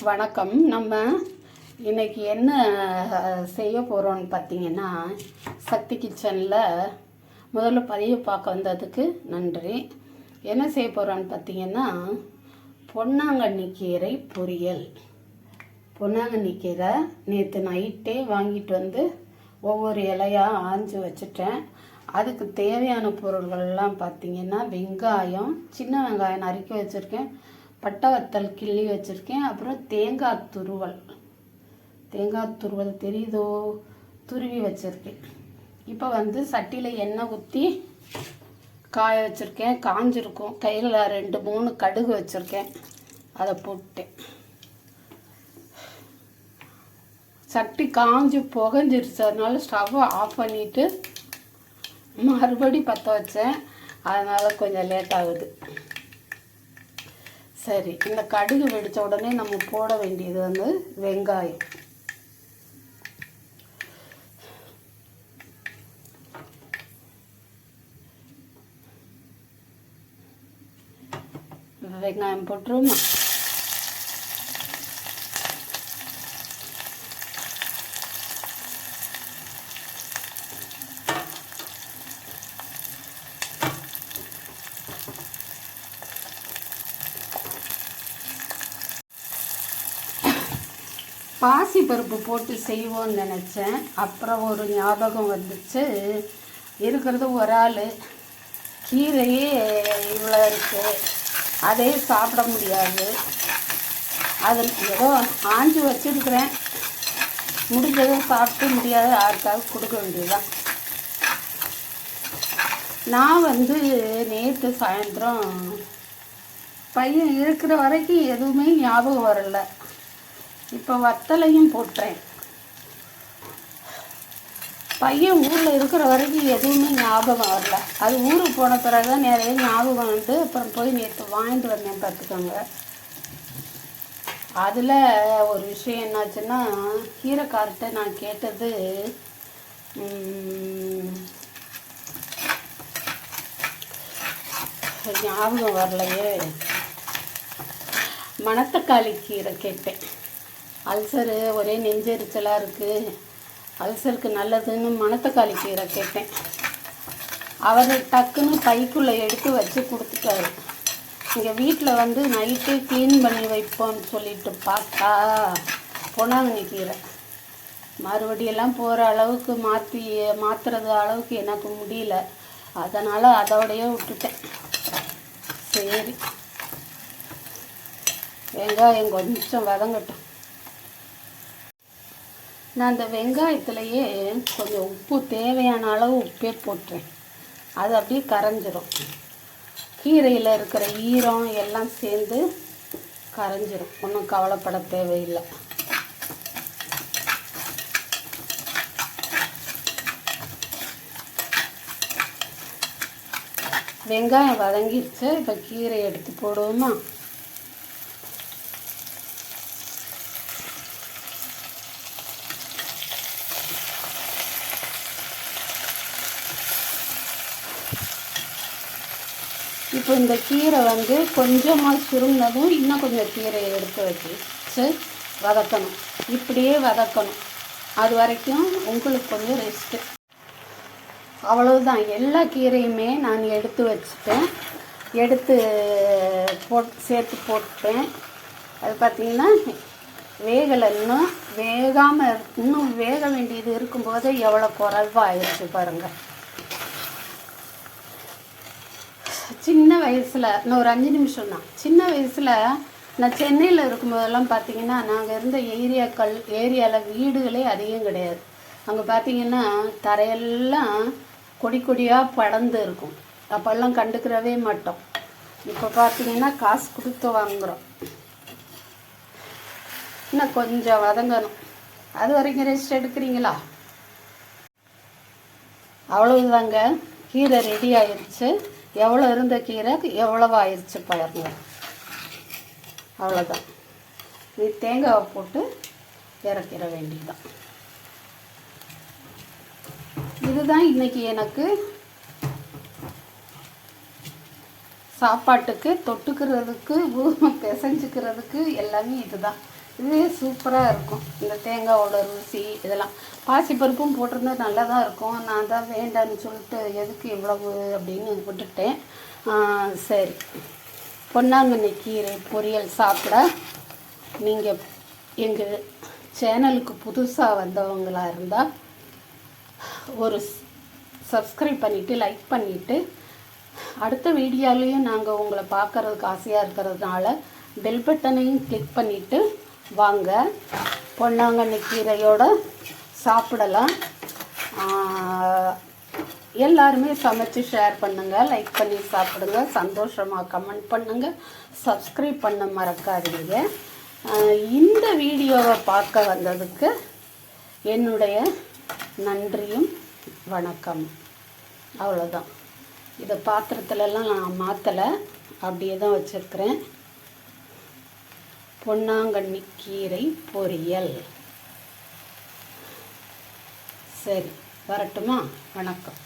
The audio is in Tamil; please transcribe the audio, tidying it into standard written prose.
வணக்கம். நம்ம இன்றைக்கி என்ன செய்ய போகிறோன்னு பார்த்தீங்கன்னா, சக்தி கிச்சனில் முதல்ல பதிவு பார்க்க வந்ததுக்கு நன்றி. என்ன செய்ய போகிறோன்னு பார்த்தீங்கன்னா, பொன்னாங்கண்ணி கீரை பொரியல். பொன்னாங்கண்ணி கீரை நேற்று நைட்டே வாங்கிட்டு வந்து ஒவ்வொரு இலையாக ஆஞ்சு வச்சுட்டேன். அதுக்கு தேவையான பொருள்கள்லாம் பார்த்திங்கன்னா, வெங்காயம், சின்ன வெங்காயம் நறுக்கி வச்சுருக்கேன், பட்டை வத்தல் கிள்ளி வச்சுருக்கேன், அப்புறம் தேங்காய் துருவல் தெரியுதோ, துருவி வச்சுருக்கேன். இப்போ வந்து சட்டியில் எண்ணெய் ஊற்றி காய வச்சுருக்கேன். காஞ்சிருக்கும். கையில் 2-3 கடுகு வச்சுருக்கேன், அதை போட்டேன். சட்டி காஞ்சி புகஞ்சிருச்சு. அதனால ஸ்டவ்வை ஆஃப் பண்ணிவிட்டு மறுபடி பற்ற வச்சேன். அதனால் கொஞ்சம் லேட் ஆகுது. சரி, இந்த கடுகு வெடித்த உடனே நம்ம போட வேண்டியது வந்து வெங்காயம். வெங்காயம் போட்டுருமா. பாசி பருப்பு போட்டு செய்வோன்னு நினச்சேன். அப்புறம் ஒரு ஞாபகம் வந்துச்சு, இருக்கிறது ஒரு ஆள், கீரையே இவ்வளோ இருக்குது, அதே சாப்பிட முடியாது. அது ஏதோ ஆஞ்சு வச்சுருக்கிறேன், முடிஞ்சதை சாப்பிட்டு முடியாத யாருக்காவது கொடுக்க வேண்டியதுதான். நான் வந்து நேற்று சாயந்தரம் பையன் இருக்கிற வரைக்கும் எதுவுமே ஞாபகம் வரல. இப்போ வத்தலையும் போட்டுறேன். பையன் ஊரில் இருக்கிற வரைக்கும் எதுவுமே ஞாபகம் வரல. அது ஊருக்கு போன பிறகு தான் நிறைய ஞாபகம் வந்து அப்புறம் போய் நேற்று வாங்கிட்டு வந்தேன் பார்த்துக்கோங்க. அதில் ஒரு விஷயம் என்னாச்சுன்னா, கீரைக்கார்ட்ட நான் கேட்டது ஞாபகம் வரலையே, மணத்தக்காளி கீரை கேட்டேன். அல்சரு ஒரே நெஞ்செரிச்சலாக இருக்குது, அல்சருக்கு நல்லதுன்னு மணத்தக்காளி கீரை கேட்டேன். அவர் டக்குன்னு பைக்குள்ளே எடுத்து வச்சு கொடுத்துட்டாரு. இங்கே வீட்டில் வந்து நைட்டே க்ளீன் பண்ணி வைப்போம்னு சொல்லிட்டு பார்த்தா பொன்னாங்கண்ணி கீரை மறுபடியெல்லாம் போகிற அளவுக்கு மாற்றுறது அளவுக்கு எனக்கு முடியல. அதனால் அதோடையே விட்டுட்டேன். சரி, வெங்காயம் கொஞ்சம் வதங்கட்டும். நான் அந்த வெங்காயத்துலேயே கொஞ்சம் உப்பு, தேவையான அளவு உப்பே போட்டுறேன். அது அப்படியே கரைஞ்சிரும். கீரையில் இருக்கிற ஈரம் எல்லாம் சேர்ந்து கரைஞ்சிரும். ஒன்றும் கவலைப்பட தேவையில்லை. வெங்காயம் வதங்கிடுச்சு. இப்போ கீரை எடுத்து போடுவோமா. இப்போ இந்த கீரை வந்து கொஞ்சமாக சுருங்கினதும் இன்னும் கொஞ்சம் கீரையை எடுத்து வச்சு வதக்கணும். இப்படியே வதக்கணும். அது வரைக்கும் உங்களுக்கு கொஞ்சம் ரெஸ்ட்டு. அவ்வளவுதான். எல்லா கீரையுமே நான் எடுத்து வச்சுட்டேன். எடுத்து சேர்த்து போட்டேன். அது பார்த்திங்கன்னா வேகலை. இன்னும் வேக வேண்டியது இருக்கும்போது எவ்வளோ குறைவாக ஆயிடுச்சு பாருங்கள். சின்ன வயசில், இன்னும் ஒரு 5 நிமிஷம் தான், சின்ன வயசில் நான் சென்னையில் இருக்கும்போதெல்லாம் பார்த்திங்கன்னா, நாங்கள் இருந்த ஏரியாவில் வீடுகளே அதிகம் கிடையாது. அங்கே பார்த்திங்கன்னா தரையெல்லாம் கொடியாக படர்ந்து இருக்கும். அப்போல்லாம் கண்டுக்கிறவே மாட்டோம். இப்போ பார்த்திங்கன்னா காசு கொடுத்து வாங்குகிறோம். இன்னும் கொஞ்சம் வதங்கணும். அது வரைக்கும் ரெஸ்ட் எடுக்கிறீங்களா? அவ்வளவுதாங்க, கீரை ரெடி ஆயிடுச்சு. எவ்வளோ இருந்த கீரை எவ்வளவு ஆயிடுச்சு பாருங்க. அவ்வளோதான். நீ தேங்காவை போட்டு இறக்கிற வேண்டியதுதான். இதுதான் இன்றைக்கி எனக்கு சாப்பாட்டுக்கு தொட்டுக்கிறதுக்கு பிசைஞ்சுக்கிறதுக்கு எல்லாமே இதுதான். இதுவே சூப்பராக இருக்கும். இந்த தேங்காயோட ருசி இதெல்லாம் பாசிப்பருப்பும் போட்டிருந்தா நல்லா தான் இருக்கும். நான் தான் வேண்டான்னு சொல்லிட்டு எதுக்கு இவ்வளவு அப்படின்னு விட்டுட்டேன். சரி, பொன்னாங்கண்ணி கீரை பொரியல் சாப்பிட நீங்கள் எங்கள் சேனலுக்கு புதுசாக வந்தவங்களாக இருந்தால் ஒரு சப்ஸ்கிரைப் பண்ணிவிட்டு லைக் பண்ணிவிட்டு அடுத்த வீடியோலையும் நாங்கள் உங்களை பார்க்குறதுக்கு ஆசையாக இருக்கிறதுனால பெல் பட்டனையும் கிளிக் பண்ணிவிட்டு வாங்க, பொன்னாங்கண்ணி கீரையோட சாப்பிடலாம். எல்லாருமே சமைச்சு ஷேர் பண்ணுங்கள், லைக் பண்ணி சாப்பிடுங்க, சந்தோஷமாக கமெண்ட் பண்ணுங்கள், சப்ஸ்கிரைப் பண்ண மறக்காதீங்க. இந்த வீடியோவை பார்க்க வந்ததுக்கு என்னுடைய நன்றியும் வணக்கம். அவ்வளோதான். இதை பாத்திரத்துலலாம் நான் மாற்றலை, அப்படியே தான் வச்சுருக்கிறேன். பொன்னாங்கண்ணி கீரை பொரியல். சரி, வரட்டுமா? வணக்கம்.